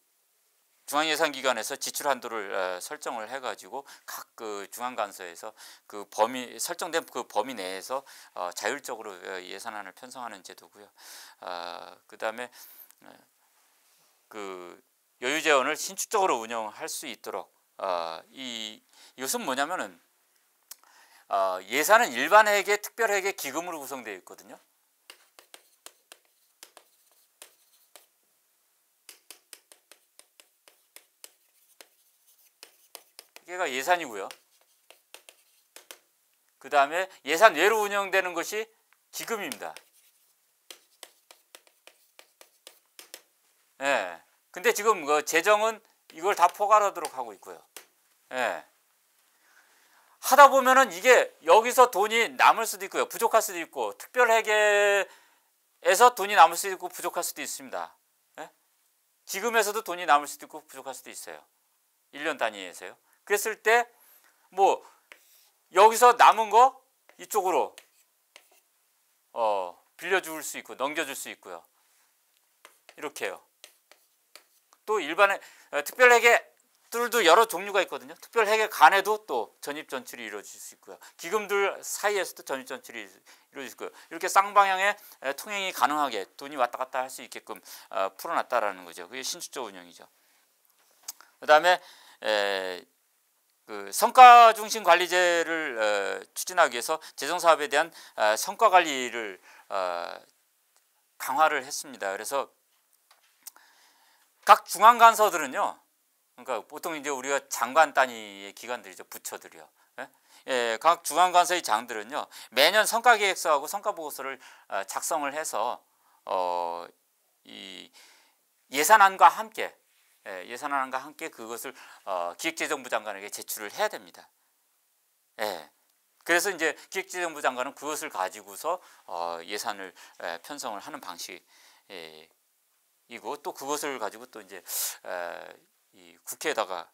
중앙예산기관에서 지출 한도를 설정을 해가지고 각 그 중앙간서에서 그 범위 설정된 그 범위 내에서 자율적으로 예산안을 편성하는 제도고요. 그 다음에 그 여유재원을 신축적으로 운영할 수 있도록 이것은 뭐냐면은 예산은 일반회계, 특별회계, 기금으로 구성되어 있거든요. 이게가 예산이고요. 그 다음에 예산 외로 운영되는 것이 기금입니다. 예. 근데 지금 그 재정은 이걸 다 포괄하도록 하고 있고요. 예. 하다 보면은 이게 여기서 돈이 남을 수도 있고요. 부족할 수도 있고, 특별회계에서 돈이 남을 수도 있고 부족할 수도 있습니다. 예? 기금에서도 돈이 남을 수도 있고 부족할 수도 있어요. 1년 단위에서요. 그랬을 때 뭐 여기서 남은 거 이쪽으로 빌려줄 수 있고 넘겨줄 수 있고요. 이렇게요. 또 일반의 특별회계들도 여러 종류가 있거든요. 특별회계 간에도 또 전입전출이 이루어질 수 있고요. 기금들 사이에서도 전입전출이 이루어질 수 있고요. 이렇게 쌍방향의 통행이 가능하게 돈이 왔다 갔다 할 수 있게끔 풀어놨다라는 거죠. 그게 신축적 운영이죠. 그 다음에 그 성과 중심 관리제를 추진하기 위해서 재정 사업에 대한 성과 관리를 강화를 했습니다. 그래서 각 중앙 간서들은요, 그러니까 보통 이제 우리가 장관 단위의 기관들이죠, 부처들이요. 각 중앙 간서의 장들은요, 매년 성과 계획서하고 성과 보고서를 작성을 해서 이 예산안과 함께 그것을 기획재정부 장관에게 제출을 해야 됩니다. 그래서 이제 기획재정부 장관은 그것을 가지고서 예산을 편성을 하는 방식이고, 또 그것을 가지고 또 이제 이 국회에다가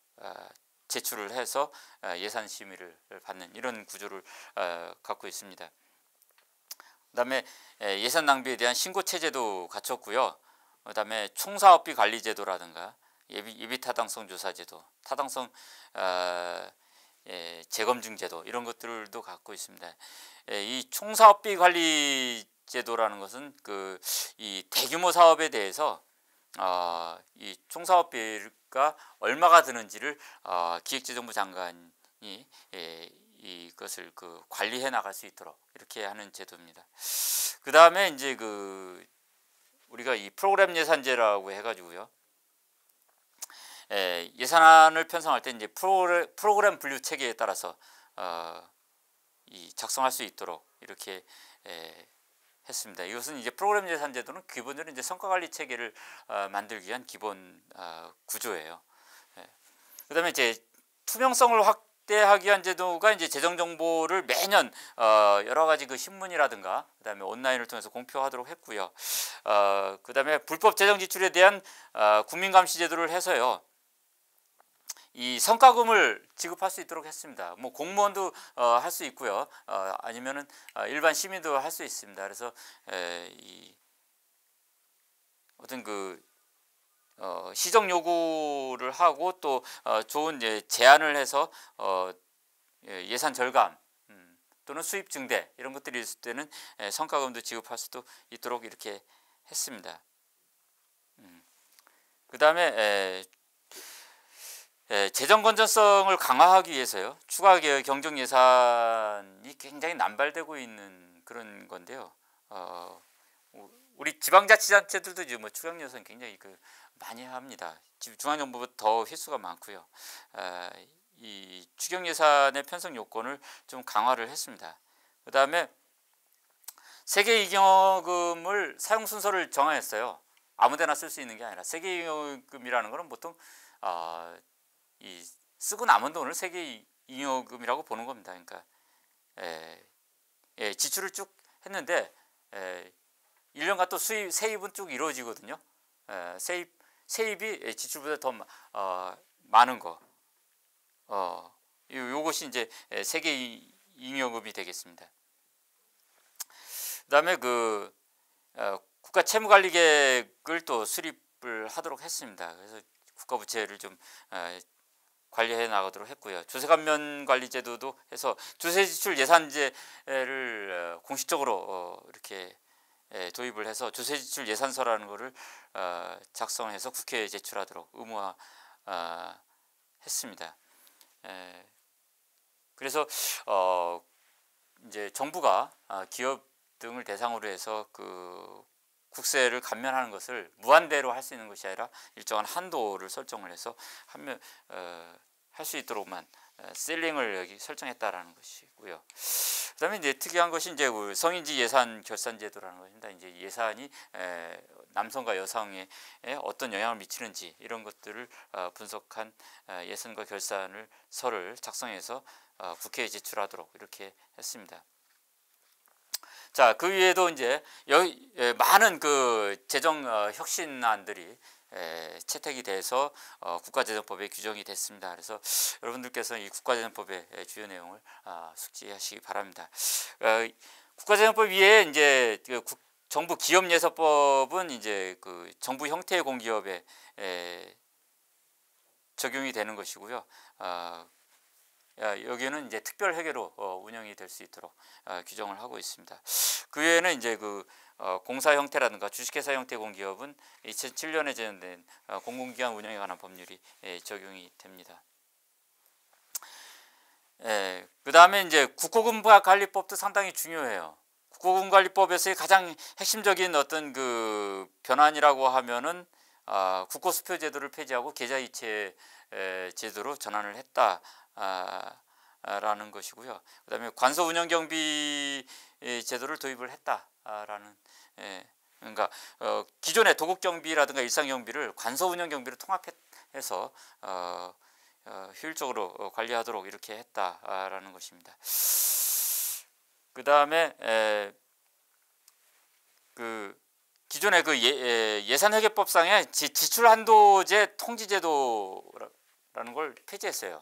제출을 해서 예산 심의를 받는 이런 구조를 갖고 있습니다. 그다음에 예산 낭비에 대한 신고 체제도 갖췄고요. 그다음에 총사업비 관리 제도라든가 예비 타당성 조사 제도, 타당성 재검증 제도 이런 것들도 갖고 있습니다. 이 총사업비 관리 제도라는 것은 이 대규모 사업에 대해서 이 총사업비가 얼마가 드는지를 기획재정부 장관이 이것을 관리해 나갈 수 있도록 이렇게 하는 제도입니다. 그 다음에 이제 우리가 이 프로그램 예산제라고 해가지고요. 예산안을 편성할 때 이제 프로그램 분류 체계에 따라서 작성할 수 있도록 이렇게 했습니다. 이것은 이제 프로그램 예산 제도는 기본적으로 이제 성과 관리 체계를 만들기 위한 기본 구조예요. 그다음에 이제 투명성을 확대하기 위한 제도가 이제 재정 정보를 매년 여러 가지 신문이라든가 그다음에 온라인을 통해서 공표하도록 했고요. 그다음에 불법 재정 지출에 대한 국민 감시 제도를 해서요. 이 성과금을 지급할 수 있도록 했습니다. 뭐 공무원도 할 수 있고요. 아니면은 일반 시민도 할 수 있습니다. 그래서 어떤 시정 요구를 하고 또 좋은 제안을 해서 예산 절감 또는 수입 증대 이런 것들이 있을 때는 성과금도 지급할 수도 있도록 이렇게 했습니다. 그 다음에 재정 건전성을 강화하기 위해서요. 추가 경정 예산이 굉장히 남발되고 있는 그런 건데요. 우리 지방자치단체들도 이제 뭐 추경 예산 굉장히 많이 합니다. 중앙정부보다 더 횟수가 많고요. 이 추경 예산의 편성 요건을 좀 강화를 했습니다. 그다음에 세계잉여금을 사용 순서를 정했어요. 아무데나 쓸 수 있는 게 아니라 세계잉여금이라는 것은 보통 이 쓰고 남은 돈을 세계잉여금이라고 보는 겁니다. 그러니까 지출을 쭉 했는데 1년간 또 세입은 쭉 이루어지거든요. 세입이 지출보다 더 많은 거. 요것이 이제 세계잉여금이 되겠습니다. 그다음에 국가 채무관리 계획을 또 수립을 하도록 했습니다. 그래서 국가 부채를 좀 관리해 나가도록 했고요. 조세감면 관리 제도도 해서 조세지출 예산제를 공식적으로 이렇게 도입을 해서 조세지출 예산서라는 것을 작성해서 국회에 제출하도록 의무화했습니다. 그래서 이제 정부가 기업 등을 대상으로 해서 국세를 감면하는 것을 무한대로 할 수 있는 것이 아니라 일정한 한도를 설정을 해서 할 수 있도록만 셀링을 여기 설정했다라는 것이고요. 그다음에 이제 특이한 것이 이제 성인지 예산 결산 제도라는 것입니다. 이제 예산이 남성과 여성에 어떤 영향을 미치는지 이런 것들을 분석한 예산과 결산서를 작성해서 국회에 제출하도록 이렇게 했습니다. 자, 그 외에도 이제 많은 재정 혁신안들이 채택이 돼서 국가재정법에 규정이 됐습니다. 그래서 여러분들께서 이 국가재정법의 주요 내용을 숙지하시기 바랍니다. 국가재정법 위에 이제 정부 기업예서법은 이제 정부 형태의 공기업에 적용이 되는 것이고요. 여기는 이제 특별 회계로 운영이 될 수 있도록 규정을 하고 있습니다. 그 외에는 이제 공사 형태라든가 주식회사 형태 공기업은 2007년에 제정된 공공기관 운영에 관한 법률이 적용이 됩니다. 그 다음에 이제 국고금관리법도 상당히 중요해요. 국고금관리법에서의 가장 핵심적인 어떤 변환이라고 하면은 국고수표 제도를 폐지하고 계좌이체 제도로 전환을 했다. 라는 것이고요. 그다음에 관서 운영 경비 제도를 도입을 했다라는 그러니까 기존의 도급 경비라든가 일상 경비를 관서 운영 경비로 통합해서 효율적으로 관리하도록 이렇게 했다라는 것입니다. 그다음에 기존의 예산회계법상의 지출한도제 통지제도라는 걸 폐지했어요.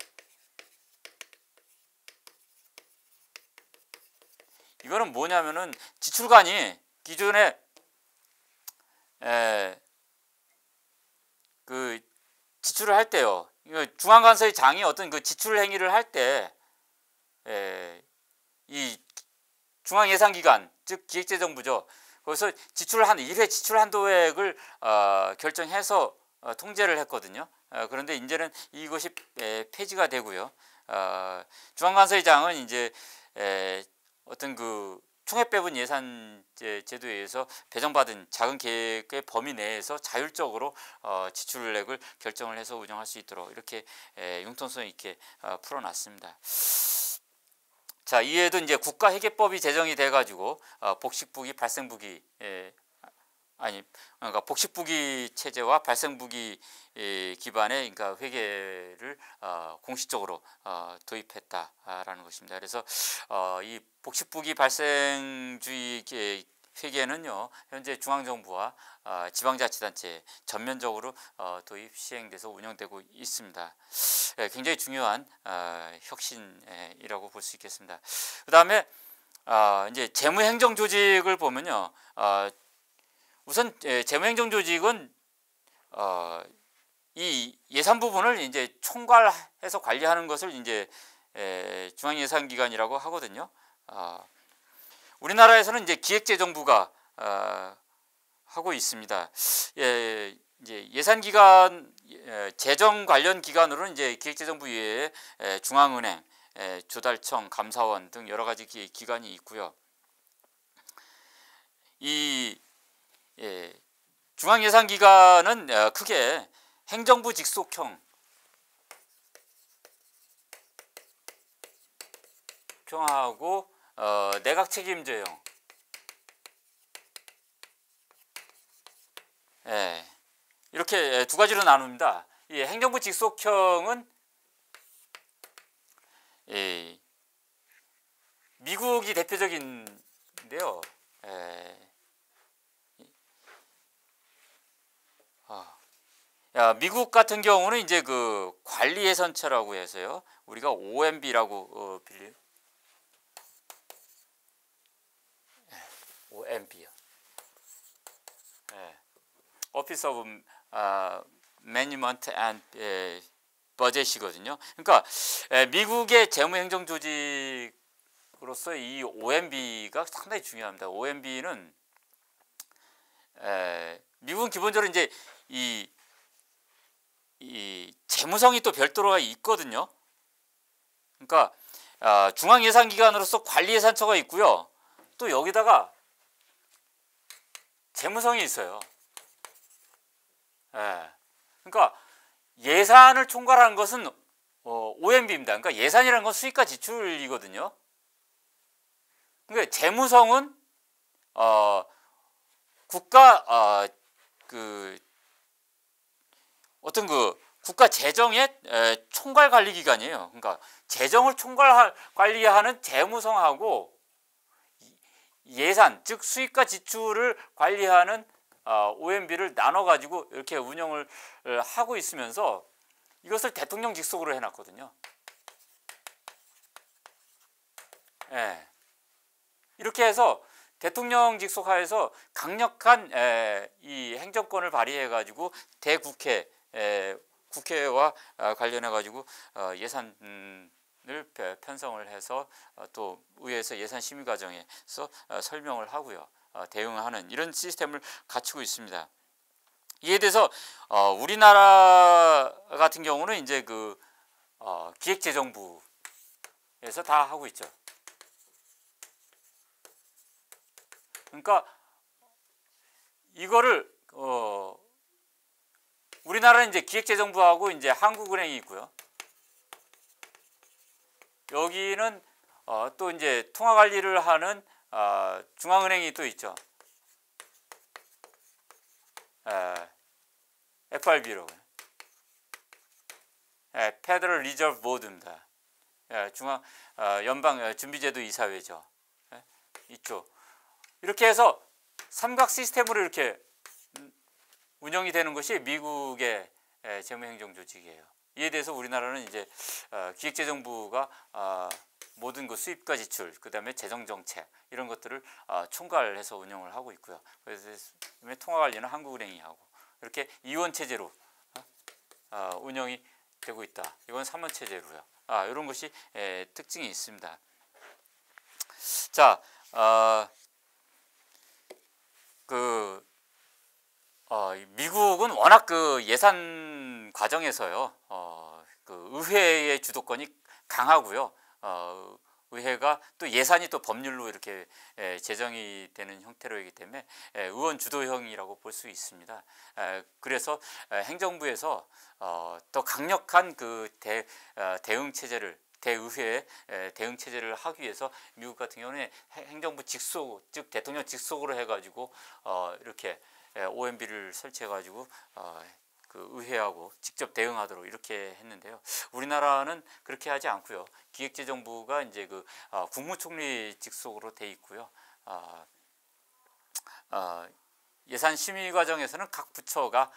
이거는 뭐냐면은 지출관이 기존에 지출을 할 때요. 중앙관서의 장이 어떤 지출 행위를 할 때 이 중앙예산기관 즉 기획재정부죠. 거기서 1회 지출 한도액을 결정해서 통제를 했거든요. 그런데 이제는 이것이 폐지가 되고요. 중앙관서의 장은 이제 어떤 총액배분 예산제 제도에 의해서 배정받은 작은 계획의 범위 내에서 자율적으로 지출액을 결정을 해서 운영할 수 있도록 이렇게 융통성 있게 풀어놨습니다. 자, 이외에도 이제 국가회계법이 제정이 돼가지고 복식부기, 발생부기 그러니까 복식부기 체제와 발생부기 기반의 그러니까 회계를 공식적으로 도입했다라는 것입니다. 그래서 이 복식부기 발생주의 회계는요 현재 중앙정부와 지방자치단체 전면적으로 도입 시행돼서 운영되고 있습니다. 굉장히 중요한 혁신이라고 볼 수 있겠습니다. 그 다음에 이제 재무행정조직을 보면요. 우선 재무행정조직은 이 예산 부분을 이제 총괄해서 관리하는 것을 이제 중앙예산기관이라고 하거든요. 우리나라에서는 이제 기획재정부가 하고 있습니다. 이제 예산기관 재정 관련 기관으로는 이제 기획재정부 이외에 중앙은행, 조달청, 감사원 등 여러 가지 기관이 있고요. 이 중앙예산기관은 크게 행정부 직속형 하고 내각 책임제형, 이렇게 두 가지로 나눕니다. 이 행정부 직속형은 미국이 대표적인데요. 미국 같은 경우는 이제 그 관리예산처라고 해서요. 우리가 OMB라고 빌려요. OMB요. Office of Management and Budget이거든요. 그러니까 미국의 재무행정 조직으로서 이 OMB가 상당히 중요합니다. OMB는 미국은 기본적으로 이제 이 재무성이 또 별도로 있거든요. 그러니까 중앙예산기관으로서 관리예산처가 있고요. 또 여기다가 재무성이 있어요. 그러니까 예산을 총괄하는 것은 OMB입니다. 그러니까 예산이라는 건 수입과 지출이거든요. 그러니까 재무성은 국가 어떤 그 국가 재정의 총괄 관리 기관이에요. 그러니까 재정을 총괄 관리하는 재무성하고 예산, 즉 수입과 지출을 관리하는 OMB를 나눠 가지고 이렇게 운영을 하고 있으면서 이것을 대통령 직속으로 해놨거든요. 이렇게 해서 대통령 직속하에서 강력한 이 행정권을 발휘해 가지고 대국회 국회와 관련해 가지고 예산을 편성을 해서 또 의회에서 예산 심의 과정에서 설명을 하고요. 대응하는 이런 시스템을 갖추고 있습니다. 이에 대해서 우리나라 같은 경우는 이제 그 기획재정부에서 다 하고 있죠. 그러니까 이거를 우리나라는 이제 기획재정부하고 이제 한국은행이 있고요. 여기는 또 이제 통화관리를 하는 중앙은행이 또 있죠. FRB라고. Federal Reserve Board입니다. 중앙 연방 준비제도 이사회죠. 이쪽. 이렇게 해서 삼각 시스템으로 이렇게 운영이 되는 것이 미국의 재무행정 조직이에요. 이에 대해서 우리나라는 이제 기획재정부가 모든 그 수입과 지출, 그 다음에 재정정책 이런 것들을 총괄해서 운영을 하고 있고요. 그래서 통화관리는 한국은행이 하고 이렇게 이원 체제로 운영이 되고 있다. 이건 3원 체제로요. 이런 것이 특징이 있습니다. 자, 미국은 워낙 그 예산 과정에서요, 그 의회의 주도권이 강하고요. 의회가 또 예산이 또 법률로 이렇게 제정이 되는 형태로이기 때문에 의원 주도형이라고 볼 수 있습니다. 그래서 행정부에서 더 강력한 그 대응 체제를 대의회의 대응 체제를 하기 위해서 미국 같은 경우는 행정부 직속, 즉 대통령 직속으로 해가지고 이렇게 OMB를 설치해가지고 그 의회하고 직접 대응하도록 이렇게 했는데요. 우리나라는 그렇게 하지 않고요. 기획재정부가 이제 그 국무총리 직속으로 돼 있고요. 예산 심의 과정에서는 각 부처가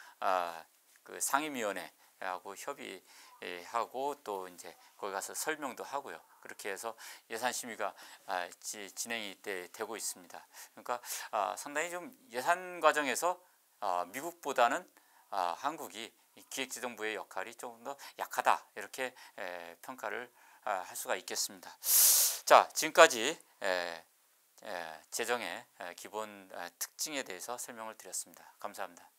그 상임위원회하고 협의하고 또 이제 거기 가서 설명도 하고요. 그렇게 해서 예산 심의가 진행이 되고 있습니다. 그러니까 상당히 좀 예산 과정에서 미국보다는 한국이 기획재정부의 역할이 조금 더 약하다 이렇게 평가를 할 수가 있겠습니다. 자, 지금까지 재정의 기본 특징에 대해서 설명을 드렸습니다. 감사합니다.